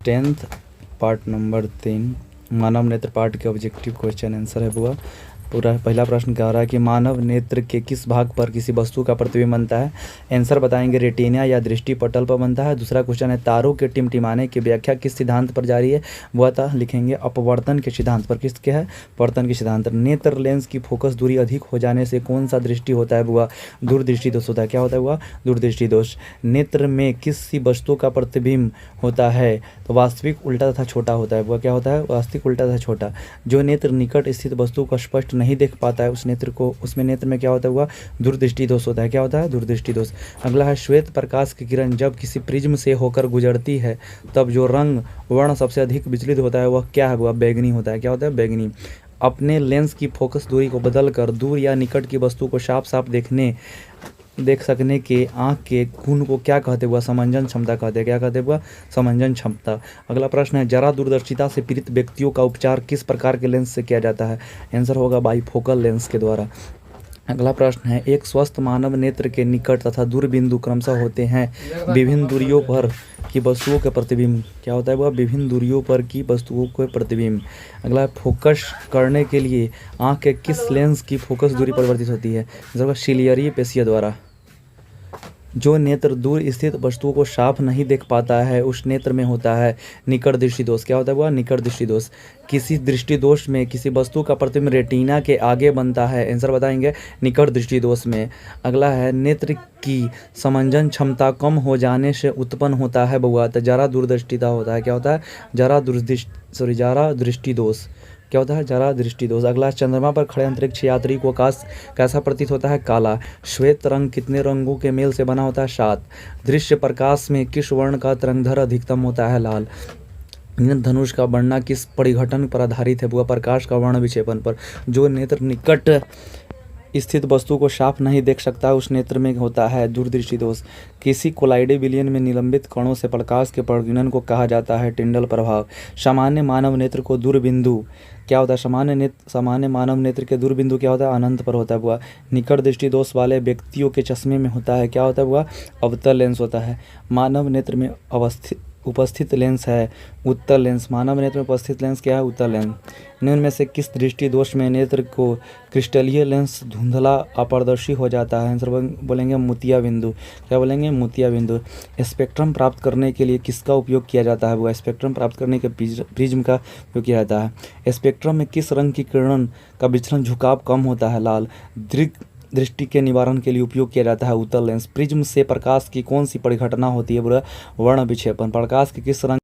10th part number 3 मानव नेत्र part के objective question answer है बुआ। पूरा पहला प्रश्न क्या हो रहा है कि मानव नेत्र के किस भाग पर किसी वस्तु का प्रतिबिंब बनता है। आंसर बताएंगे रेटिना या दृष्टि पटल पर बनता है। दूसरा क्वेश्चन है तारों के टिमटिमाने की व्याख्या किस सिद्धांत पर जारी है। वो था लिखेंगे अपवर्तन के सिद्धांत पर। किसके है? अपवर्तन के सिद्धांत। नेत्र लेंस की फोकस दूरी अधिक हो जाने से कौन सा दृष्टि होता है बुआ? दूरदृष्टि दोष होता है। क्या होता है बुआ? दूरदृष्टि दोष। नेत्र में किसी वस्तु का प्रतिबिंब होता है तो वास्तविक उल्टा तथा छोटा होता है बुआ। क्या होता है? वास्तविक उल्टा तथा छोटा। जो नेत्र निकट स्थित वस्तु को स्पष्ट नहीं देख पाता है उसमें नेत्र में क्या होता है हुआ? दूरदृष्टि दोष होता है। क्या होता है? दूरदृष्टि दोष। अगला है श्वेत प्रकाश की किरण जब किसी प्रिज्म से होकर गुजरती है तब जो रंग वर्ण सबसे अधिक विचलित होता है वह क्या है? वह बैगनी होता है। क्या होता है? बैगनी। अपने लेंस की फोकस दूरी को बदलकर दूर या निकट की वस्तु को साफ साफ देख सकने के आँख के गुण को क्या कहते हुआ? समंजन क्षमता कहते हैं। क्या कहते हुआ? समंजन क्षमता। अगला प्रश्न है जरा दूरदर्शिता से पीड़ित व्यक्तियों का उपचार किस प्रकार के लेंस से किया जाता है। आंसर होगा बाइफोकल लेंस के द्वारा। अगला प्रश्न है एक स्वस्थ मानव नेत्र के निकट तथा दूर बिंदु क्रमशः होते हैं विभिन्न दूरियों पर की वस्तुओं के प्रतिबिंब। क्या होता है वह? विभिन्न दूरियों पर की वस्तुओं के प्रतिबिंब। अगला फोकस करने के लिए आँख के किस लेंस की फोकस दूरी परिवर्तित होती है? जब सिलियरी पेशिया द्वारा। जो नेत्र दूर स्थित वस्तुओं को साफ नहीं देख पाता है उस नेत्र में होता है निकट दृष्टि दोष। क्या होता है वह? निकट दृष्टि दोष। किसी दृष्टि दोष में किसी वस्तु का प्रतिबिंब रेटिना के आगे बनता है। आंसर बताएंगे निकट दृष्टि दोष में। अगला है नेत्र की समंजन क्षमता कम हो जाने से उत्पन्न होता है बुआ तो जरा दूरदृष्टिता होता है। क्या होता है? जरा दृष्टि दोष। क्या होता है? जरा दृष्टि दोष। अगला चंद्रमा पर खड़े अंतरिक्ष यात्री को आकाश कैसा प्रतीत होता है? काला। श्वेत रंग कितने रंगों के मेल से बना होता है? 7। दृश्य प्रकाश में किस वर्ण का तरंगदैर्घ्य अधिकतम होता है? लाल। धनुष का बनना किस परिघटन पर आधारित है? बुआ प्रकाश का वर्ण विक्षेपण पर। जो नेत्र निकट स्थित वस्तु को साफ नहीं देख सकता उस नेत्र में होता है दूरदृष्टि दोष। किसी कोलाइडे विलयन में निलंबित कणों से प्रकाश के प्रकीर्णन को कहा जाता है टिंडल प्रभाव। सामान्य मानव नेत्र को दूरबिंदु क्या होता है? सामान्य मानव नेत्र के दूरबिंदु क्या होता है? अनंत पर होता है बुआ। निकट दृष्टि दोष वाले व्यक्तियों के चश्मे में होता है क्या होता है बुआ? अवतल लेंस होता है। मानव नेत्र में उपस्थित लेंस है उत्तल लेंस। मानव नेत्र में उपस्थित लेंस क्या है? उत्तल लेंस। निम्न में से किस दृष्टि दोष में नेत्र को क्रिस्टलीय लेंस धुंधला अपारदर्शी हो जाता है? आंसर बोलेंगे मोतिया बिंदु। क्या बोलेंगे? मोतिया बिंदु। स्पेक्ट्रम प्राप्त करने के लिए किसका उपयोग किया जाता है? वो स्पेक्ट्रम प्राप्त करने के प्रिज्म का उपयोग किया जाता है। स्पेक्ट्रम में किस रंग की किरण का विचलन झुकाव कम होता है? लाल। दृष्टि के निवारण के लिए उपयोग किया जाता है उत्तल लेंस। प्रिज्म से प्रकाश की कौन सी परिघटना होती है? बुरा वर्ण विक्षेपण। प्रकाश के किस रंग